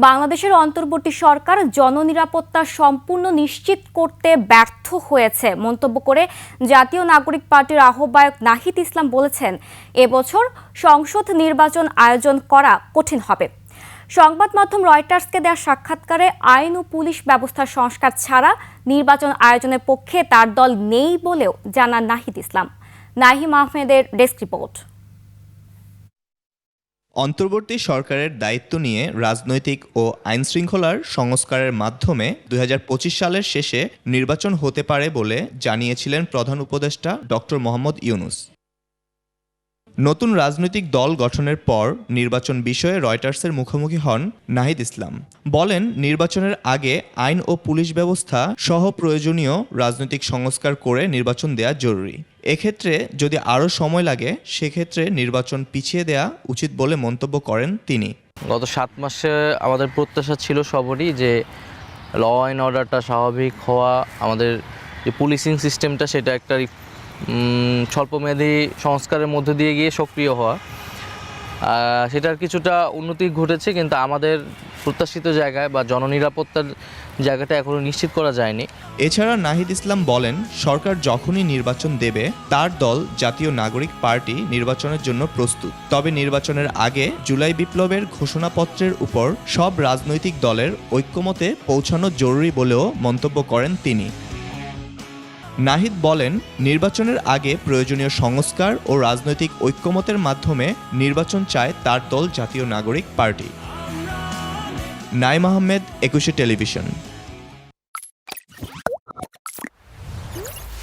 বাংলাদেশের অন্তর্বর্তী সরকার জননিরাপত্তা সম্পূর্ণ নিশ্চিত করতে ব্যর্থ হয়েছে মন্তব্য করে জাতীয় নাগরিক পার্টির আহ্বায়ক নাহিদ ইসলাম বলেছেন, এবছর সংসদ নির্বাচন আয়োজন করা কঠিন হবে। সংবাদ মাধ্যম রয়টার্সকে দেওয়া সাক্ষাৎকারে আইন ও পুলিশ ব্যবস্থার সংস্কার ছাড়া নির্বাচন আয়োজনের পক্ষে তার দল নেই বলেও জানান নাহিদ ইসলাম। নাহিম আহমেদের ডেস্ক রিপোর্ট। অন্তর্বর্তী সরকারের দায়িত্ব নিয়ে রাজনৈতিক ও আইনশৃঙ্খলার সংস্কারের মাধ্যমে ২০২৫ সালের শেষে নির্বাচন হতে পারে বলে জানিয়েছিলেন প্রধান উপদেষ্টা ডক্টর মোহাম্মদ ইউনূস। নতুন রাজনৈতিক দল গঠনের পর নির্বাচন বিষয়ে রয়টার্সের মুখোমুখি হন নাহিদ ইসলাম। বলেন, নির্বাচনের আগে আইন ও পুলিশ ব্যবস্থা সহ প্রয়োজনীয় রাজনৈতিক সংস্কার করে নির্বাচন দেয়া জরুরি। এক্ষেত্রে যদি আরও সময় লাগে সেক্ষেত্রে নির্বাচন পিছিয়ে দেয়া উচিত বলে মন্তব্য করেন তিনি। গত ৭ মাসে আমাদের প্রত্যাশা ছিল সবারই যে ল অ্যান্ড অর্ডারটা স্বাভাবিক হওয়া, আমাদের যে পুলিশিং সিস্টেমটা সেটা একটা স্বল্পমেয়াদী সংস্কারের মধ্যে দিয়ে গিয়ে সক্রিয় হওয়া, সেটার কিছুটা উন্নতি ঘটেছে, কিন্তু আমাদের প্রত্যাশিত জায়গায় বা জননিরাপত্তার জায়গাটা এখনও নিশ্চিত করা যায়নি। এছাড়া নাহিদ ইসলাম বলেন, সরকার যখনই নির্বাচন দেবে তার দল জাতীয় নাগরিক পার্টি নির্বাচনের জন্য প্রস্তুত। তবে নির্বাচনের আগে জুলাই বিপ্লবের ঘোষণাপত্রের উপর সব রাজনৈতিক দলের ঐক্যমতে পৌঁছানো জরুরি বলেও মন্তব্য করেন তিনি। নাহিদ বলেন, নির্বাচনের আগে প্রয়োজনীয় সংস্কার ও রাজনৈতিক ঐক্যমতের মাধ্যমে নির্বাচন চায় তার দল জাতীয় নাগরিক পার্টি। নাইম আহমেদ, ২১ টেলিভিশন।